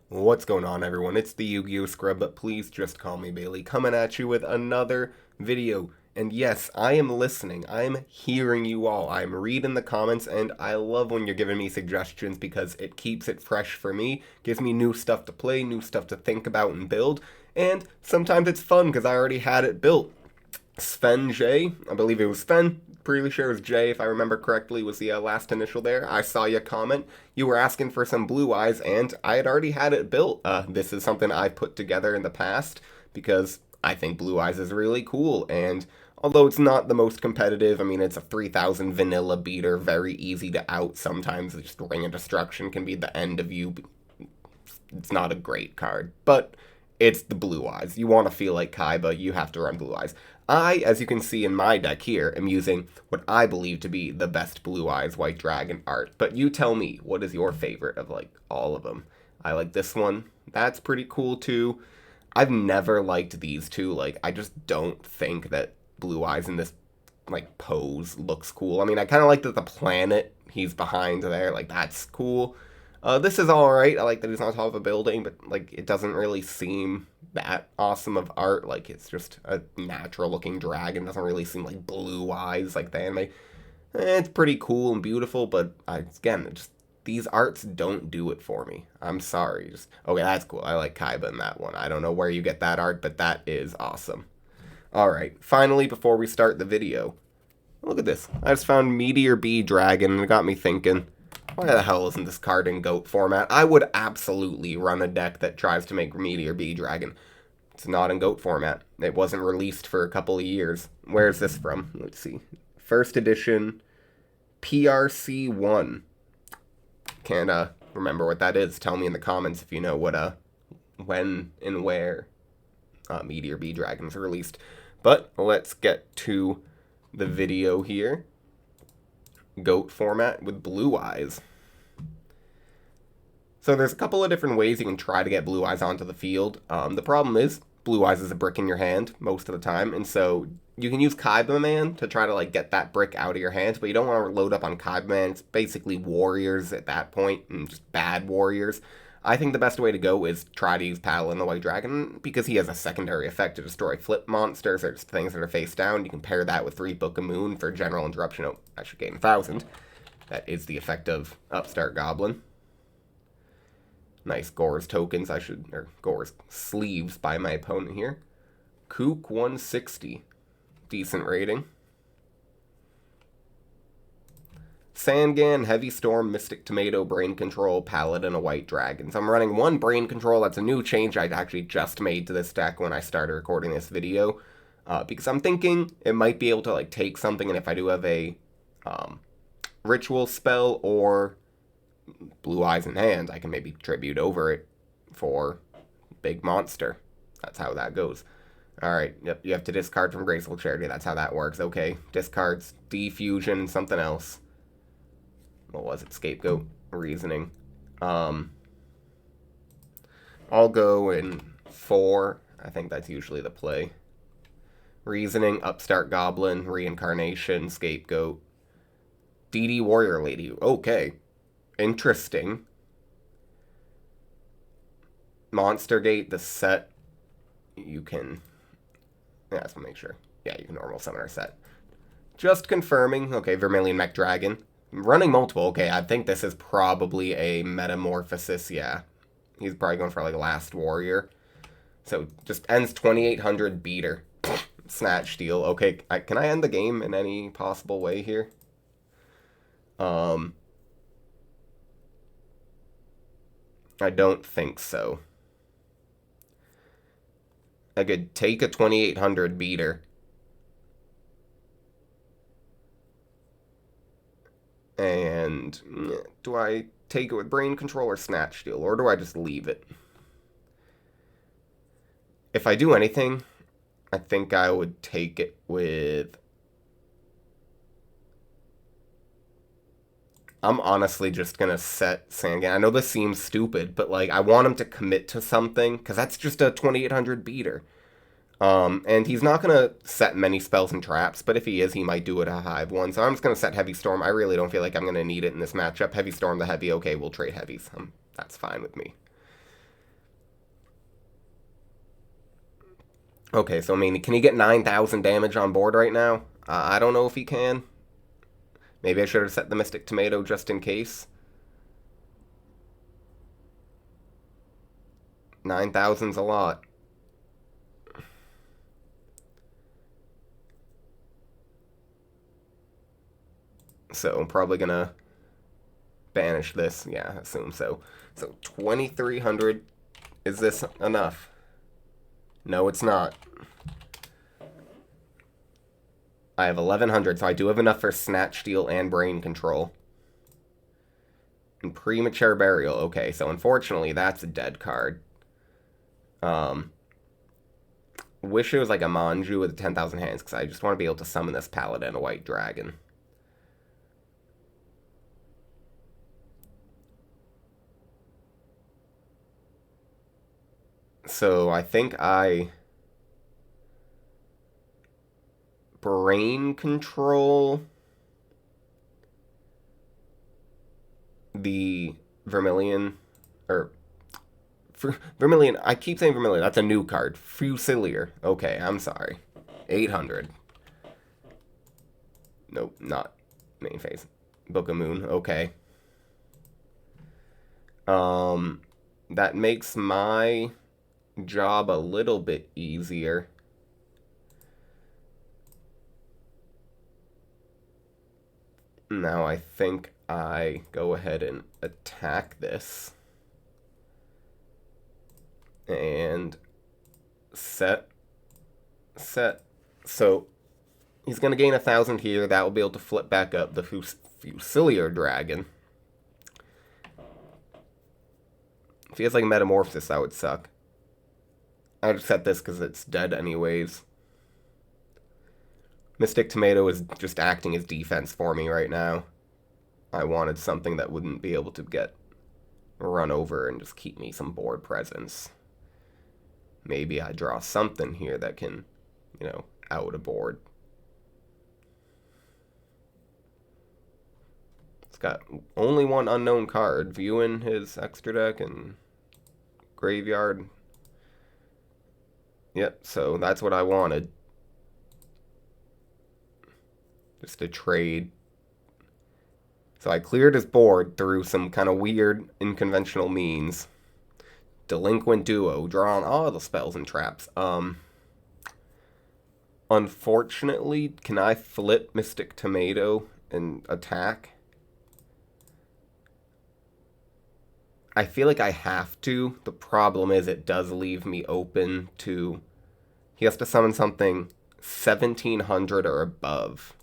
What's going on, everyone? It's the Yu-Gi-Oh! Scrub, but please just call me Bailey, coming at you with another video. And yes, I am listening. I'm hearing you all. I'm reading the comments, and I love when you're giving me suggestions because it keeps it fresh for me, gives me new stuff to play, new stuff to think about and build, and sometimes it's fun because I already had it built. Sven J, I believe it was Sven, pretty sure it was J if I remember correctly, was the last initial there. I saw your comment. You were asking for some blue eyes, and I had already had it built. This is something I put together in the past because I think blue eyes is really cool, and although it's not the most competitive, I mean, it's a 3000 vanilla beater, very easy to out. Sometimes just Ring of Destruction can be the end of you. It's not a great card, but it's the blue eyes. You want to feel like Kaiba, you have to run blue eyes. I, as you can see in my deck here, am using what I believe to be the best blue eyes white dragon art. But you tell me, what is your favorite of like all of them? I like this one. That's pretty cool too. I've never liked these two. Like, I just don't think that blue eyes in this like pose looks cool. I mean, I kind of like that the planet he's behind there, like that's cool. This is alright. I like that he's on top of a building, but like it doesn't really seem that awesome of art. Like it's just a natural looking dragon. It doesn't really seem like blue eyes like the anime. It's pretty cool and beautiful, but again, just these arts don't do it for me. I'm sorry. Just okay, that's cool. I like Kaiba in that one. I don't know where you get that art, but that is awesome. Alright, finally, before we start the video, look at this. I just found Meteor B Dragon, and it got me thinking, why the hell isn't this card in GOAT format? I would absolutely run a deck that tries to make Meteor B Dragon. It's not in GOAT format. It wasn't released for a couple of years. Where's this from? Let's see. First edition, PRC1. Can't remember what that is. Tell me in the comments if you know what when and where Meteor B Dragon is released. But let's get to the video here. GOAT format with blue eyes. So there's a couple of different ways you can try to get blue eyes onto the field. The problem is blue eyes is a brick in your hand most of the time, and so you can use Kaiba Man to try to like get that brick out of your hands, but you don't want to load up on Kaiba Man. It's basically warriors at that point, and just bad warriors. I think the best way to go is try to use Paladin the White Dragon, because he has a secondary effect to destroy flip monsters or just things that are face down. You can pair that with 3 Book of Moon for general interruption. Oh, I should gain 1000. That is the effect of Upstart Goblin. Nice Gore's tokens, or Gore's sleeves by my opponent here. Kook 160. Decent rating. Sangan, Heavy Storm, Mystic Tomato, Brain Control, Paladin, a White Dragon. So I'm running 1 Brain Control. That's a new change I actually just made to this deck when I started recording this video. Because I'm thinking it might be able to like take something, and if I do have a ritual spell or blue eyes in hand, I can maybe tribute over it for big monster. That's how that goes. Alright, yep, you have to discard from Graceful Charity. That's how that works. Okay, discards, Defusion, and something else. What was it? Scapegoat, Reasoning. I'll go in 4. I think that's usually the play. Reasoning, Upstart Goblin, Reincarnation, Scapegoat. DD Warrior Lady. Okay. Interesting. Monster Gate, the set, you can... Yeah, let's make sure. Yeah, you can normal summon our set. Just confirming. Okay, Vermilion Mech Dragon. Running multiple. Okay, I think this is probably a Metamorphosis. Yeah. He's probably going for like Last Warrior. So, just ends 2800 beater. Snatch Steal. Okay, can I end the game in any possible way here? I don't think so. I could take a 2800 beater. And do I take it with Brain Control or Snatch Steal? Or do I just leave it? If I do anything, I think I would take it with... I'm honestly just going to set Sangan. I know this seems stupid, but like I want him to commit to something, because that's just a 2800 beater. And he's not going to set many spells and traps, but if he is, he might do it a Hive one. So I'm just going to set Heavy Storm. I really don't feel like I'm going to need it in this matchup. Heavy Storm the Heavy, okay, we'll trade Heavies. That's fine with me. Okay, so I mean, can he get 9,000 damage on board right now? I don't know if he can. Maybe I should have set the Mystic Tomato just in case. 9,000's a lot. So I'm probably gonna banish this. Yeah, I assume so. So 2,300. Is this enough? No, it's not. I have 1,100, so I do have enough for Snatch Steal and Brain Control. And Premature Burial. Okay, so unfortunately, that's a dead card. Wish it was like a Manju with 10,000 hands, because I just want to be able to summon this Paladin, a White Dragon. So I think I Brain Control the Vermilion, or Vermilion. I keep saying Vermilion. That's a new card. Fusilier. Okay, I'm sorry. 800. Nope, not main phase. Book of Moon. Okay. That makes my job a little bit easier. Now I think I go ahead and attack this. And set. So he's going to gain 1,000 here. That will be able to flip back up the Fusilier Dragon. If he has like Metamorphosis, that would suck. I would set this because it's dead anyways. Mystic Tomato is just acting as defense for me right now. I wanted something that wouldn't be able to get run over and just keep me some board presence. Maybe I draw something here that can, out a board. It's got only one unknown card. Viewing his extra deck and graveyard. Yep, so that's what I wanted. Just a trade. So I cleared his board through some kind of weird, unconventional means. Delinquent Duo, draw on all the spells and traps. Unfortunately, can I flip Mystic Tomato and attack? I feel like I have to. The problem is it does leave me open to... He has to summon something 1,700 or above.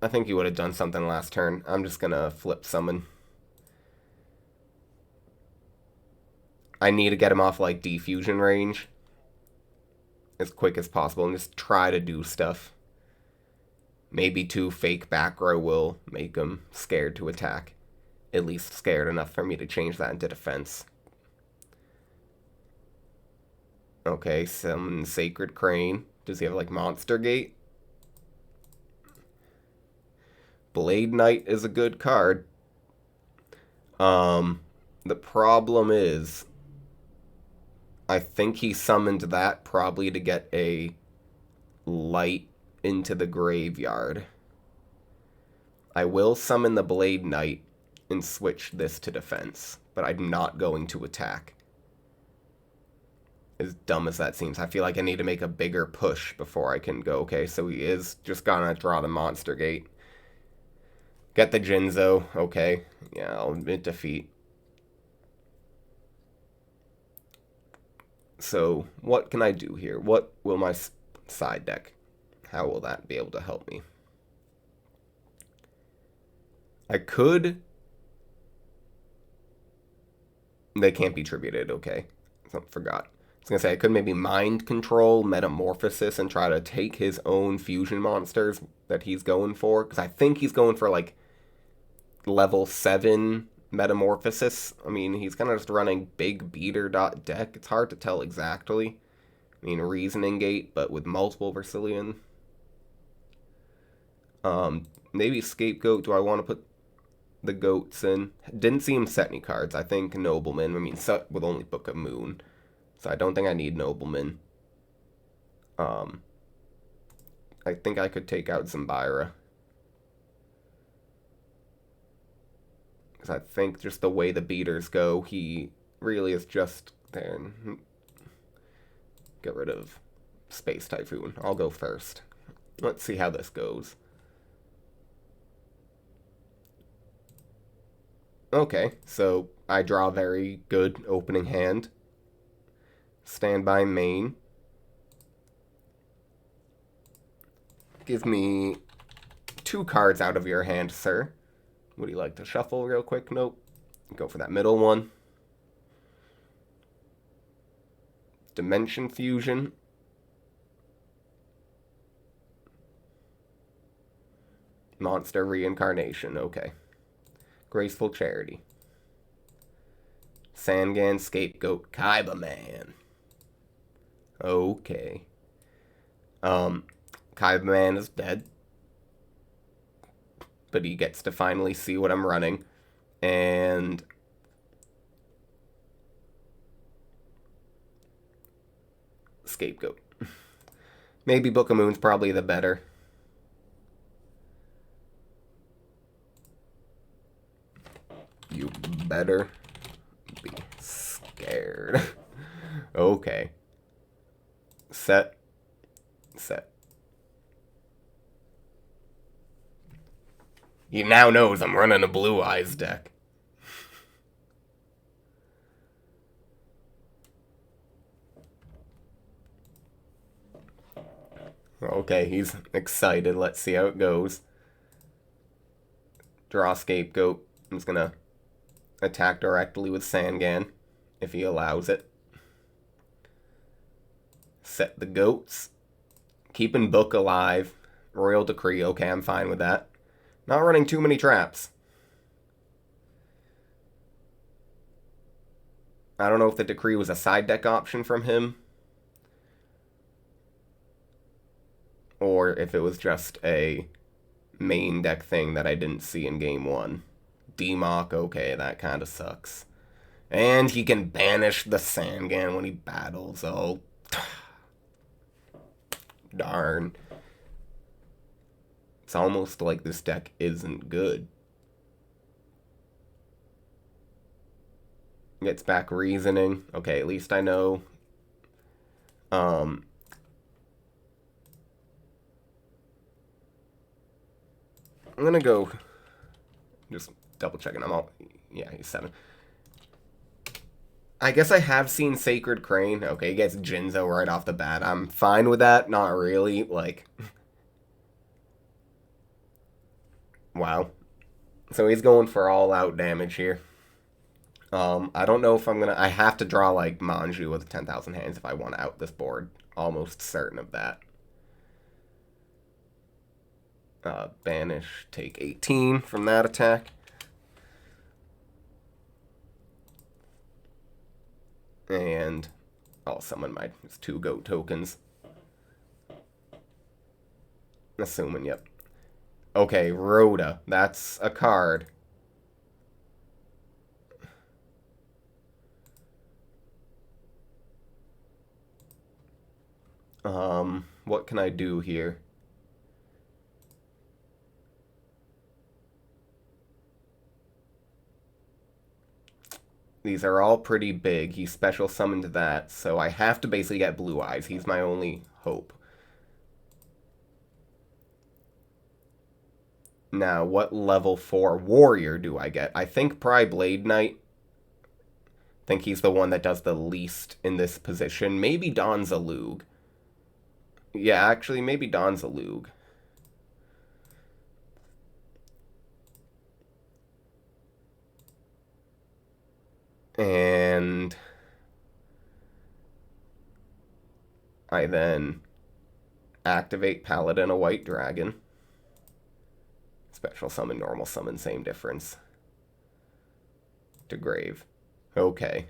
I think he would have done something last turn. I'm just gonna flip summon. I need to get him off like defusion range as quick as possible and just try to do stuff. Maybe 2 fake back row will make him scared to attack. At least scared enough for me to change that into defense. Okay, summon Sacred Crane. Does he have like Monster Gate? Blade Knight is a good card. The problem is, I think he summoned that probably to get a light into the graveyard. I will summon the Blade Knight and switch this to defense, but I'm not going to attack. As dumb as that seems, I feel like I need to make a bigger push before I can go. Okay, so he is just gonna draw the Monster Gate. Get the Jinzo. Okay. Yeah, I'll admit defeat. So, what can I do here? What will my side deck? How will that be able to help me? I could... They can't be tributed. Okay. I forgot. I was going to say, I could maybe Mind Control, Metamorphosis, and try to take his own fusion monsters that he's going for. Because I think he's going for, like, level 7 Metamorphosis. I mean, he's kind of just running big beater deck. It's hard to tell exactly. I mean, Reasoning Gate, but with multiple Vercillion. Maybe Scapegoat. Do I want to put... the goats in. Didn't see him set any cards. I think Nobleman. I mean, set with only Book of Moon. So I don't think I need Nobleman. I think I could take out Zambira. Because I think just the way the beaters go, he really is just there. Get rid of Space Typhoon. I'll go first. Let's see how this goes. Okay, so I draw a very good opening hand. Standby main. Give me 2 cards out of your hand, sir. Would you like to shuffle real quick? Nope. Go for that middle one. Dimension Fusion. Monster Reincarnation. Okay. Graceful Charity. Sangan Scapegoat. Kaiba Man. Okay. Kaiba Man is dead. But he gets to finally see what I'm running. And Scapegoat. Maybe Book of Moon's probably the better. You better be scared. Okay. Set. He now knows I'm running a Blue Eyes deck. Okay, he's excited. Let's see how it goes. Draw Scapegoat. I'm just gonna attack directly with Sangan, if he allows it. Set the goats. Keeping Book alive. Royal Decree. Okay, I'm fine with that. Not running too many traps. I don't know if the Decree was a side deck option from him, or if it was just a main deck thing that I didn't see in game 1. Demock, okay, that kind of sucks. And he can banish the Sangan when he battles. Oh, darn. It's almost like this deck isn't good. Gets back Reasoning. Okay, at least I know. I'm gonna go just double checking. I'm all, yeah, he's 7. I guess I have seen Sacred Crane. Okay, he gets Jinzo right off the bat. I'm fine with that. Not really. Like, wow. So he's going for all-out damage here. I don't know if I'm gonna... I have to draw, like, Manju with 10,000 hands if I want to out this board. Almost certain of that. Banish, take 18 from that attack. And I'll summon my 2 goat tokens. Assuming, yep. Okay, Rhoda. That's a card. What can I do here? These are all pretty big. He special summoned that, so I have to basically get Blue Eyes. He's my only hope. Now, what level 4 warrior do I get? I think probably Blade Knight. I think he's the one that does the least in this position. Maybe Don Zalug. Yeah, actually, maybe Don Zalug. And I then activate Paladin, a White Dragon. Special summon, normal summon, same difference. To grave. Okay.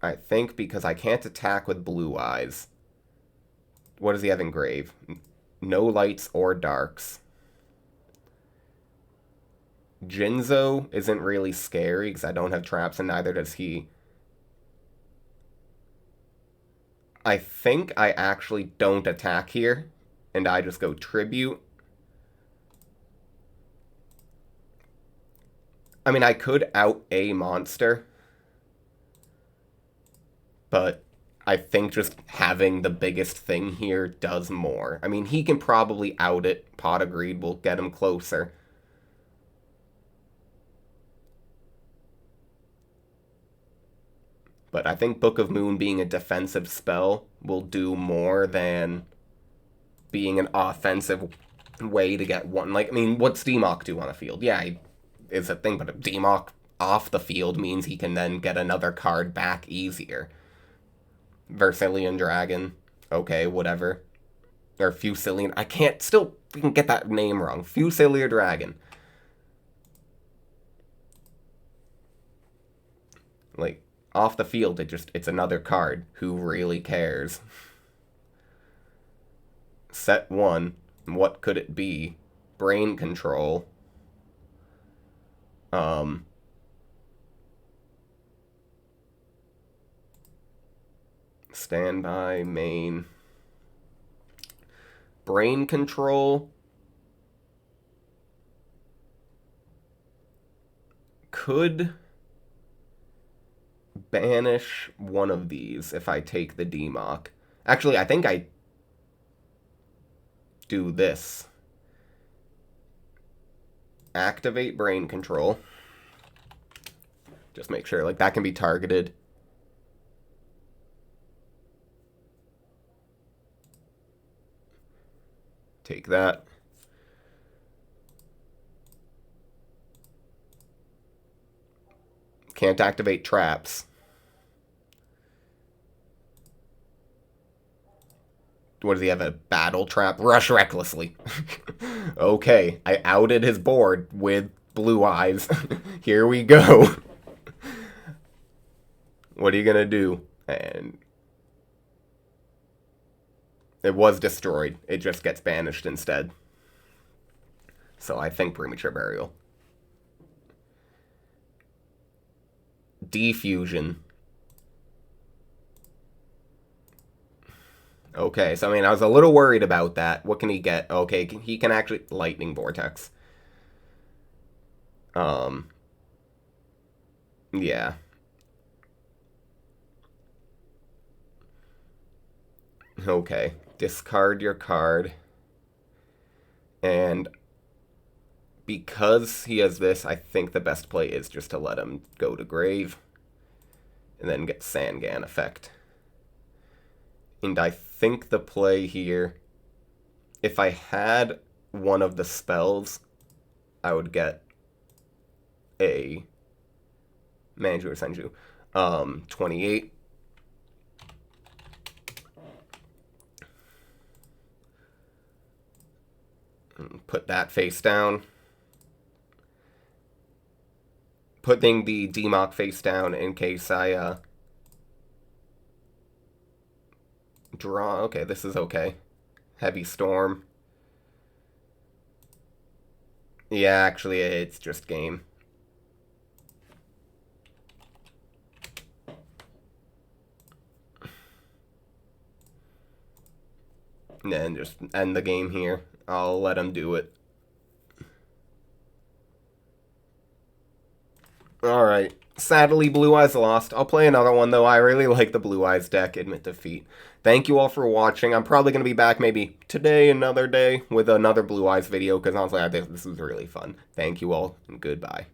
I think because I can't attack with Blue Eyes. What does he have in Grave? No lights or darks. Jinzo isn't really scary because I don't have traps and neither does he. I think I actually don't attack here and I just go Tribute. I mean, I could out a monster, but I think just having the biggest thing here does more. I mean, he can probably out it. Pot of Greed will get him closer. But I think Book of Moon being a defensive spell will do more than being an offensive way to get one. Like, I mean, what's Demok do on the field? Yeah, it's a thing, but a Demok off the field means he can then get another card back easier. Versilian Dragon. Okay, whatever. Or Fusilian. I can't still get that name wrong. Fusilian Dragon. Like, off the field, it's another card. Who really cares? Set 1. What could it be? Brain Control. Standby, main. Brain Control. Could banish one of these if I take the Demok. Actually, I think I do this. Activate Brain Control. Just make sure, like, that can be targeted. Take that. Can't activate traps. What does he have? A battle trap? Rush recklessly. Okay, I outed his board with Blue Eyes. Here we go. What are you gonna do? And it was destroyed. It just gets banished instead. So I think Premature Burial. Defusion. Okay, so I mean, I was a little worried about that. What can he get? Okay, he can actually... Lightning Vortex. Yeah. Okay, discard your card. And because he has this, I think the best play is just to let him go to Grave. And then get Sangan effect. And I think the play here, if I had one of the spells, I would get a Manju or Senju. 28. Put that face down. Putting the Demok face down in case I draw. Okay, this is okay. Heavy Storm. Yeah, actually, it's just game. And then just end the game here. I'll let him do it. Alright. Sadly, Blue Eyes lost. I'll play another one, though. I really like the Blue Eyes deck. Admit defeat. Thank you all for watching. I'm probably going to be back maybe today, another day, with another Blue Eyes video, because honestly, I think this was really fun. Thank you all, and goodbye.